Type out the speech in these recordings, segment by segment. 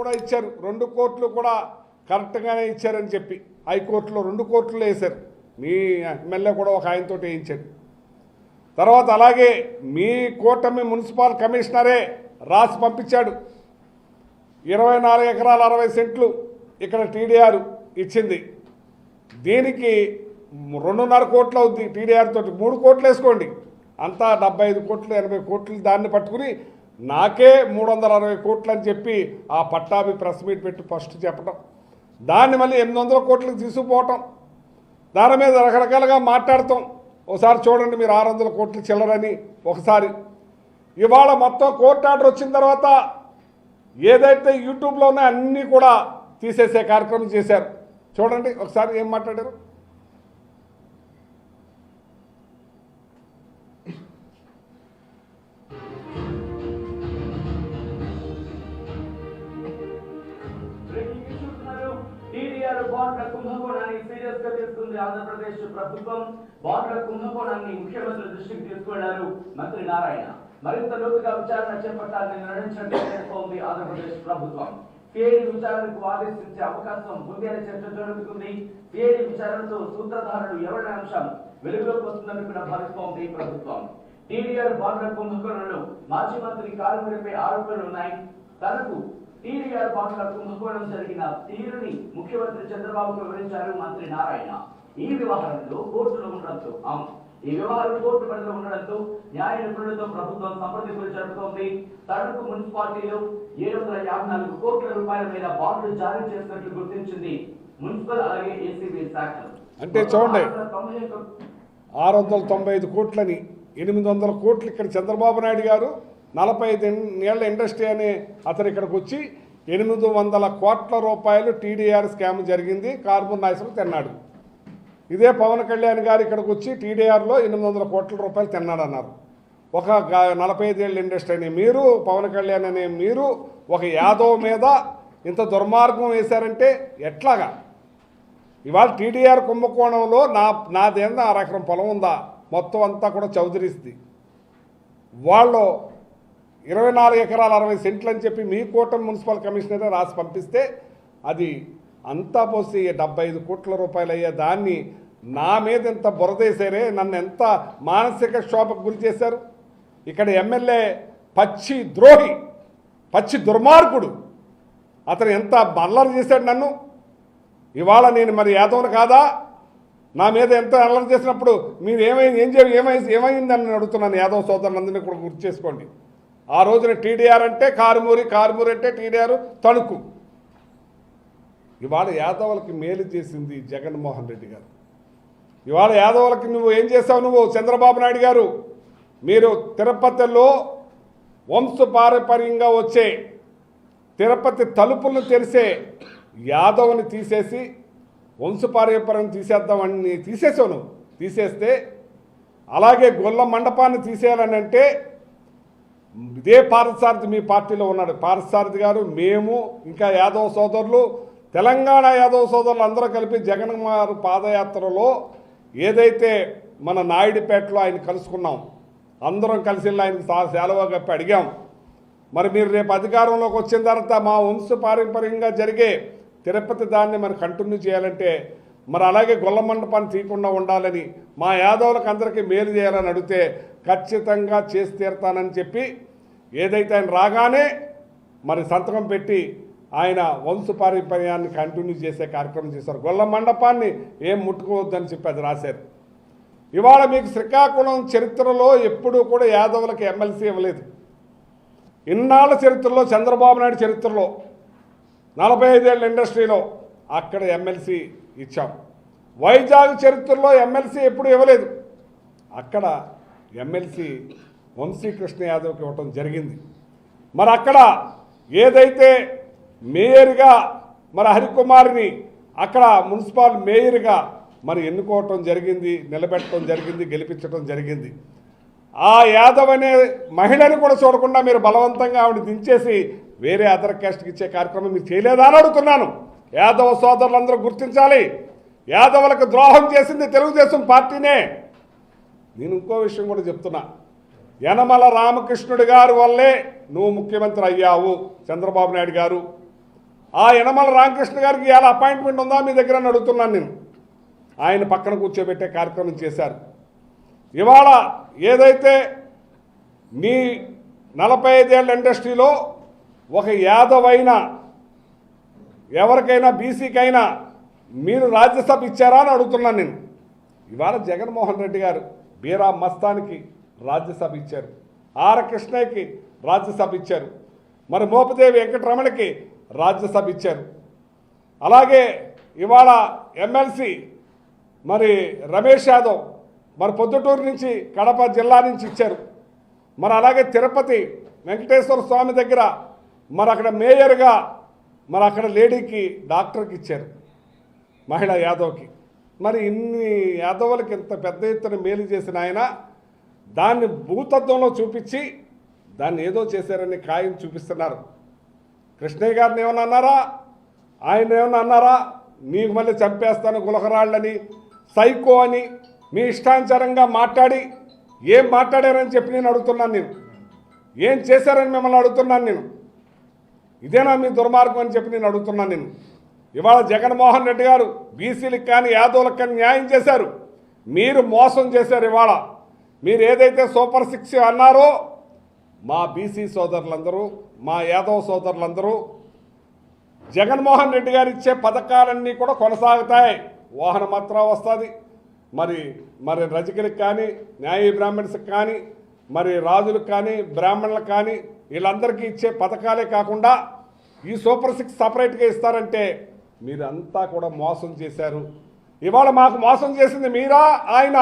కూడా ఇచ్చారు, 2 కోట్లు కూడా కరెక్ట్గానే ఇచ్చారని చెప్పి హైకోర్టులో 2 కోర్టులు వేశారు. మీ ఎమ్మెల్యే కూడా ఒక ఆయనతో వేయించాడు. తర్వాత అలాగే మీ కూటమి మున్సిపల్ కమిషనరే రాసి పంపించాడు, 24 ఎకరాల 60 సెంట్లు ఇక్కడ టీడీఆర్ ఇచ్చింది. దీనికి 2.5 కోట్లు అవుద్ది. టీడీఆర్ తోటి 3 కోట్లు వేసుకోండి, అంతా 75 కోట్లు 80 కోట్లు. దాన్ని పట్టుకుని నాకే 360 కోట్లు అని చెప్పి ఆ పట్టాభి ప్రెస్ మీట్ పెట్టి ఫస్ట్ చెప్పడం, దాన్ని మళ్ళీ 800 కోట్లకు తీసుకుపోవటం, దాని మీద రకరకాలుగా మాట్లాడతాం. ఒకసారి చూడండి మీరు 600 కోట్లు చిల్లరని ఒకసారి. ఇవాళ మొత్తం కోర్టు ఆర్డర్ వచ్చిన తర్వాత ఏదైతే యూట్యూబ్లో ఉన్నాయో అన్నీ కూడా తీసేసే కార్యక్రమం చేశారు. చూడండి ఒకసారి ఏం మాట్లాడారు. బాండ్ల కుంభకోణాన్ని సీరియస్ గా తీసుకుంది ఆంధ్రప్రదేశ్ ప్రభుత్వం. బాండ్ల కుంభకోణాన్ని ముఖ్యమంత్రి దృష్టికి తీసుకువెళ్లారు మంత్రి నారాయణ. మరింత లోతుగా విచారణ చేపట్టాలని నిర్ణయించింది ఆంధ్రప్రదేశ్ ప్రభుత్వం. సిఐడి విచారణకు ఆదేశించే అవకాశం ఉంది అనే చర్చ జరుగుతుంది. సిఐడి విచారణతో సూత్రధారులు ఎవరనే అంశం వెలుగులోకి వస్తుందని కూడా భావిస్తోంది ప్రభుత్వం. టీడీఆర్ బాండ్ల కుంభకోణంలో మాజీ మంత్రి కారుమూరిపై ఆరోపణలు ఉన్నాయి. తనకు టీడీఆర్ బాండ్ల కుంభకోణం జరిగిన తీరుని ముఖ్యమంత్రి చంద్రబాబుకు వివరించారు మంత్రి నారాయణ. ఈ వ్యవహారంలో కోర్టులో ఉండడంతో ఈ వ్యవహారం కోర్టు పరిధిలో ఉండడంతో న్యాయ నిపుణులతో ప్రభుత్వం సంప్రదింపులు జరుపుతోంది. తణుకు మున్సిపాలిటీలో 754 కోట్ల రూపాయల మీద బాండ్లు జారీ చేసినట్లు గుర్తించింది మున్సిపల్ అలాగే ఏసీబీ శాఖలు. అంటే చూడండి 695 కోట్లని 800 కోట్లు ఇక్కడ చంద్రబాబు నాయుడు గారు 45 ఏళ్ల ఇండస్ట్రీ అనే అతను ఇక్కడికి వచ్చి 800 కోట్ల రూపాయలు టీడీఆర్ స్కామ్ జరిగింది, కార్బన్ నాయకులు తిన్నాడు. ఇదే పవన్ కళ్యాణ్ గారు ఇక్కడికి వచ్చి టీడీఆర్లో 800 కోట్ల రూపాయలు తిన్నాడు అన్నారు. ఒక 45 ఏళ్ళ ఇండస్ట్రీ అని మీరు, పవన్ కళ్యాణ్ అనే మీరు ఒక యాదవ్ మీద ఇంత దుర్మార్గం వేశారంటే ఎట్లాగా? ఇవాళ టీడీఆర్ కుంభకోణంలో నాదేందా 1 ఎకరం పొలం ఉందా, మొత్తం అంతా కూడా చౌదరిస్తుంది. వాళ్ళు 24 ఎకరాల 60 సెంట్లు అని చెప్పి మీ కూటమి మున్సిపల్ కమిషనరే రాసి పంపిస్తే అది అంతా పోసి 75 కోట్ల రూపాయలు అయ్యే దాన్ని నా మీద ఎంత బురదేశారే, నన్ను ఎంత మానసిక క్షోభకు గురి చేశారు. ఇక్కడ ఎమ్మెల్యే పచ్చి ద్రోహి, పచ్చి దుర్మార్గుడు, అతను ఎంత అల్లరి చేశాడు నన్ను. ఇవాళ నేను మరి యాదవ్ను కాదా? నా మీద ఎంత అల్లరి చేసినప్పుడు మీరు ఏమైందని అడుగుతున్నాను. యాదవ్ సోదరులందరినీ కూడా గుర్తు చేసుకోండి. ఆ రోజున టీడీఆర్ అంటే కారుమూరి అంటే టీడీఆర్ తణుకు. ఇవాళ యాదవులకి మేలు చేసింది జగన్మోహన్ రెడ్డి గారు. ఇవాళ యాదవులకి నువ్వు ఏం చేసావు? నువ్వు చంద్రబాబు నాయుడు గారు మీరు తిరుపతిలో వంశపారంపర్యంగా వచ్చే తిరుపతి తలుపులను తెరిసే యాదవ్ని తీసేసి వంశపారంపర్యం తీసేద్దామని తీసేసావు. నువ్వు తీసేస్తే అలాగే గొల్ల మండపాన్ని తీసేయాలని అంటే ఇదే పార్థసారథి మీ పార్టీలో ఉన్నాడు. పార్థసారథి గారు, మేము, ఇంకా యాదవ్ సోదరులు, తెలంగాణ యాదవ్ సోదరులు అందరూ కలిపి జగన్ గారు పాదయాత్రలో ఏదైతే మన నాయుడుపేటలో ఆయన కలుసుకున్నాం, అందరం కలిసి ఆయనకు సెలవు కప్పి అడిగాం. మరి మీరు రేపు అధికారంలోకి వచ్చిన తర్వాత మా వంశపారంపర్యంగా జరిగే తిరుపతి దాన్ని మరి కంటిన్యూ చేయాలంటే మరి అలాగే గొల్ల మండపాన్ని తీయకుండా ఉండాలని, మా యాదవులకు అందరికీ మేలు చేయాలని అడిగితే ఖచ్చితంగా చేసి తీరుతానని చెప్పి ఏదైతే ఆయన రాగానే మరి సంతకం పెట్టి ఆయన వంశపారంపర్యాన్ని కంటిన్యూ చేసే కార్యక్రమం చేశారు. గొల్ల మండపాన్ని ఏం ముట్టుకోవద్దని చెప్పి అది రాశారు. ఇవాళ మీకు శ్రీకాకుళం చరిత్రలో ఎప్పుడూ కూడా యాదవులకు ఎమ్మెల్సీ ఇవ్వలేదు. ఇన్నాళ్ళ చరిత్రలో, చంద్రబాబు నాయుడు చరిత్రలో 45 ఏళ్ళ ఇండస్ట్రీలో అక్కడ ఎమ్మెల్సీ ఇచ్చాం. వైజాగ్ చరిత్రలో ఎమ్మెల్సీ ఎప్పుడు ఇవ్వలేదు, అక్కడ ఎమ్మెల్సీ వంశీకృష్ణ యాదవ్కి ఇవ్వటం జరిగింది. మరి అక్కడ ఏదైతే మేయర్గా మరి హరికుమార్ని అక్కడ మున్సిపల్ మేయర్గా మరి ఎన్నుకోవటం జరిగింది, నిలబెట్టడం జరిగింది, గెలిపించడం జరిగింది. ఆ యాదవ్ అనే మహిళని కూడా చూడకుండా మీరు బలవంతంగా ఆవిడ దించేసి వేరే అదర్ క్యాస్ట్కి ఇచ్చే కార్యక్రమం మీరు చేయలేదా అని అడుగుతున్నాను. యాదవ సోదరులందరూ గుర్తించాలి, యాదవులకు ద్రోహం చేసింది తెలుగుదేశం పార్టీనే. నేను ఇంకో విషయం కూడా చెప్తున్నా, యనమల రామకృష్ణుడి గారి వల్లే నువ్వు ముఖ్యమంత్రి అయ్యావు చంద్రబాబు నాయుడు గారు. ఆ యనమల రామకృష్ణ గారికి ఇవాళ అపాయింట్మెంట్ ఉందా మీ దగ్గర అని అడుగుతున్నాను నేను. ఆయన పక్కన కూర్చోబెట్టే కార్యక్రమం చేశారు. ఇవాళ ఏదైతే మీ 45 ఏళ్ళ ఇండస్ట్రీలో ఒక యాదవ్ అయినా ఎవరికైనా బీసీకైనా మీరు రాజ్యసభ ఇచ్చారా అని అడుగుతున్నాను నేను. ఇవాళ జగన్మోహన్ రెడ్డి గారు బీరా మస్తానికి రాజ్యసభ ఇచ్చారు, ఆర్ కృష్ణయ్యకి రాజ్యసభ ఇచ్చారు, మరి మోపదేవి వెంకటరమణకి రాజ్యసభ ఇచ్చారు. అలాగే ఇవాళ ఎమ్మెల్సీ మరి రమేష్ యాదవ్ మరి పొద్దుటూరు నుంచి కడప జిల్లా నుంచి ఇచ్చారు. మరి అలాగే తిరుపతి వెంకటేశ్వర స్వామి దగ్గర మరి అక్కడ మేయర్గా మరి అక్కడ లేడీకి డాక్టర్కి ఇచ్చారు, మహిళా యాదవ్కి. మరి ఇన్ని యాదవులకి ఇంత పెద్ద ఎత్తున మేలు చేసిన ఆయన దాన్ని భూతత్వంలో చూపించి దాన్ని ఏదో చేశారని ఖాయం చూపిస్తున్నారు. కృష్ణయ్య గారిని ఏమన్నా అన్నారా? ఆయన ఏమన్నా అన్నారా? నీకు మళ్ళీ చంపేస్తాను గులకరాళ్ళని, సైకో అని మీ ఇష్టానుసారంగా మాట్లాడి ఏం మాట్లాడారని చెప్పి నేను అడుగుతున్నాను. నేను ఏం చేశారని మిమ్మల్ని అడుగుతున్నాను. నేను ఇదేనా మీ దుర్మార్గం అని చెప్పి నేను అడుగుతున్నాను. నేను ఇవాళ జగన్మోహన్ రెడ్డి గారు బీసీలకు కానీ యాదవులకు కానీ న్యాయం చేశారు, మీరు మోసం చేశారు. ఇవాళ మీరు ఏదైతే సూపర్ 6 అన్నారో మా బీసీ సోదరులందరూ, మా యాదవ్ సోదరులందరూ జగన్మోహన్ రెడ్డి గారు ఇచ్చే పథకాలన్నీ కూడా కొనసాగుతాయి. వాహన మాత్రం వస్తుంది, మరి రజకులకు కానీ, న్యాయ బ్రాహ్మణ్స్కి కానీ, మరి రాజులకు కానీ, బ్రాహ్మణులకు కానీ వీళ్ళందరికీ ఇచ్చే పథకాలే కాకుండా ఈ సూపర్ 6 సపరేట్గా ఇస్తారంటే మీరంతా కూడా మోసం చేశారు. ఇవాళ మాకు మోసం చేసింది మీరా ఆయన?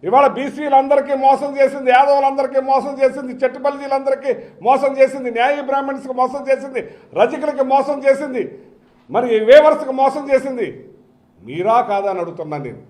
ఇవాళ బీసీలందరికీ మోసం చేసింది, యాదవులందరికీ మోసం చేసింది, చెట్టుపల్లిలందరికీ మోసం చేసింది, న్యాయ బ్రాహ్మణ్స్కి మోసం చేసింది, రజకులకి మోసం చేసింది, మరి వేవర్స్కి మోసం చేసింది మీరా కాదా అని అడుగుతున్నాను నేను.